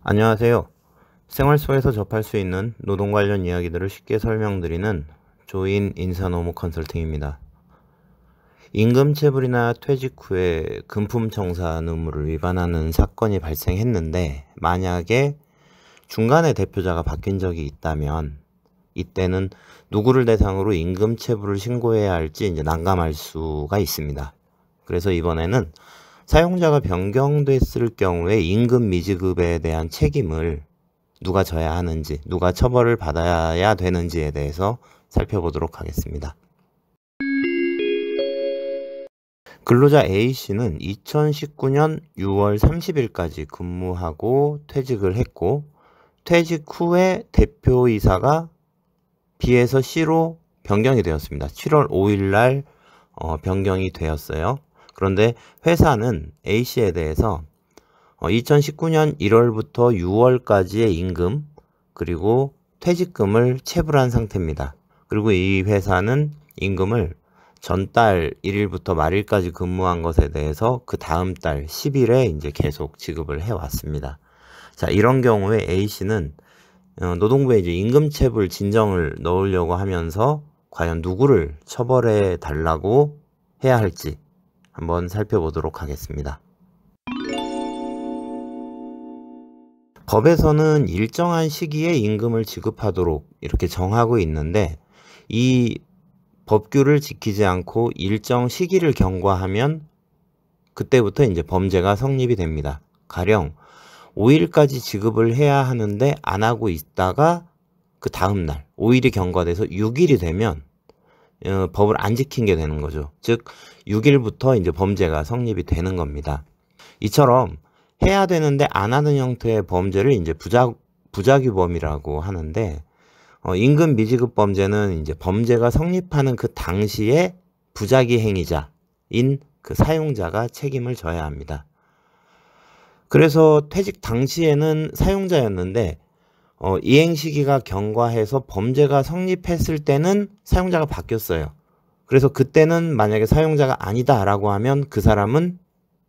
안녕하세요. 생활 속에서 접할 수 있는 노동 관련 이야기들을 쉽게 설명드리는 조인 인사노무 컨설팅입니다. 임금체불이나 퇴직 후에 금품청산 의무를 위반하는 사건이 발생했는데, 만약에 중간에 대표자가 바뀐 적이 있다면 이때는 누구를 대상으로 임금체불을 신고해야 할지 난감할 수가 있습니다. 그래서 이번에는 사용자가 변경됐을 경우에 임금 미지급에 대한 책임을 누가 져야 하는지, 누가 처벌을 받아야 되는지에 대해서 살펴보도록 하겠습니다. 근로자 A씨는 2019년 6월 30일까지 근무하고 퇴직을 했고, 퇴직 후에 대표이사가 B에서 C로 변경이 되었습니다. 7월 5일 날 변경이 되었어요. 그런데 회사는 A씨에 대해서 2019년 1월부터 6월까지의 임금 그리고 퇴직금을 체불한 상태입니다. 그리고 이 회사는 임금을 전달 1일부터 말일까지 근무한 것에 대해서 그 다음 달 10일에 계속 지급을 해왔습니다. 자, 이런 경우에 A씨는 노동부에 임금체불 진정을 넣으려고 하면서 과연 누구를 처벌해 달라고 해야 할지 한번 살펴보도록 하겠습니다. 법에서는 일정한 시기에 임금을 지급하도록 이렇게 정하고 있는데, 이 법규를 지키지 않고 일정 시기를 경과하면 그때부터 범죄가 성립이 됩니다. 가령 5일까지 지급을 해야 하는데 안 하고 있다가 그 다음 날 5일이 경과돼서 6일이 되면 법을 안 지킨 게 되는 거죠. 즉 6일부터 범죄가 성립이 되는 겁니다. 이처럼 해야 되는데 안 하는 형태의 범죄를 부작위범이라고 하는데, 임금 미지급 범죄는 범죄가 성립하는 그 당시에 부작위 행위자인 그 사용자가 책임을 져야 합니다. 그래서 퇴직 당시에는 사용자였는데 이행 시기가 경과해서 범죄가 성립했을 때는 사용자가 바뀌었어요. 그래서 그때는 만약에 사용자가 아니다라고 하면 그 사람은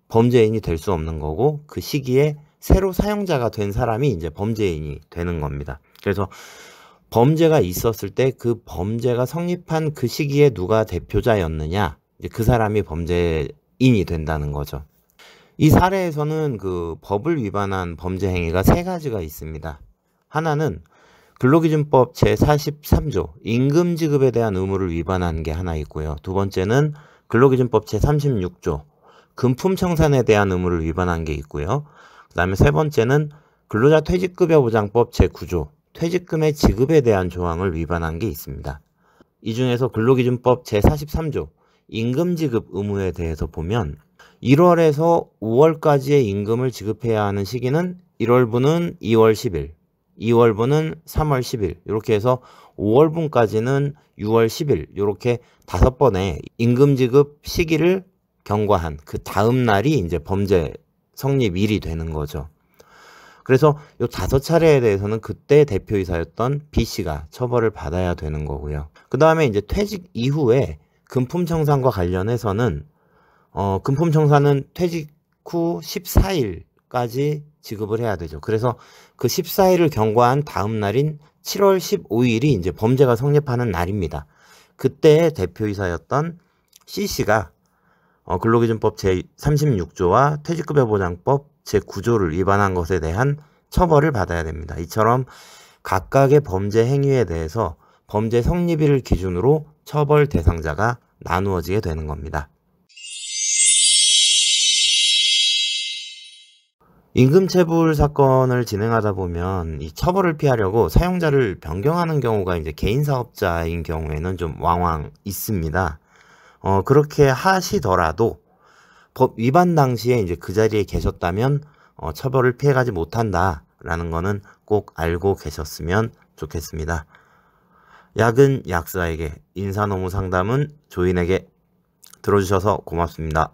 범죄인이 될 수 없는 거고, 그 시기에 새로 사용자가 된 사람이 범죄인이 되는 겁니다. 그래서 범죄가 있었을 때 그 범죄가 성립한 그 시기에 누가 대표자였느냐, 그 사람이 범죄인이 된다는 거죠. 이 사례에서는 그 법을 위반한 범죄 행위가 세 가지가 있습니다. 하나는 근로기준법 제43조 임금지급에 대한 의무를 위반한 게 하나 있고요. 두 번째는 근로기준법 제36조 금품청산에 대한 의무를 위반한 게 있고요. 그 다음에 세 번째는 근로자 퇴직급여보장법 제9조 퇴직금의 지급에 대한 조항을 위반한 게 있습니다. 이 중에서 근로기준법 제43조 임금지급 의무에 대해서 보면 1월에서 5월까지의 임금을 지급해야 하는 시기는 1월분은 2월 10일, 2월분은 3월 10일, 이렇게 해서 5월분까지는 6월 10일, 이렇게 5번의 임금 지급 시기를 경과한 그 다음 날이 범죄 성립일이 되는 거죠. 그래서 이 5차례에 대해서는 그때 대표이사였던 B씨가 처벌을 받아야 되는 거고요. 그 다음에 퇴직 이후에 금품청산과 관련해서는 금품청산은 퇴직 후 14일까지 지급을 해야 되죠. 그래서 그 14일을 경과한 다음 날인 7월 15일이 범죄가 성립하는 날입니다. 그때 대표이사였던 C씨가 근로기준법 제36조와 퇴직급여보장법 제9조를 위반한 것에 대한 처벌을 받아야 됩니다. 이처럼 각각의 범죄 행위에 대해서 범죄 성립일을 기준으로 처벌 대상자가 나누어지게 되는 겁니다. 임금체불 사건을 진행하다 보면 이 처벌을 피하려고 사용자를 변경하는 경우가 개인 사업자인 경우에는 좀 왕왕 있습니다. 그렇게 하시더라도 법 위반 당시에 그 자리에 계셨다면 처벌을 피해가지 못한다라는 거는 꼭 알고 계셨으면 좋겠습니다. 약은 약사에게, 인사노무 상담은 조인에게. 들어주셔서 고맙습니다.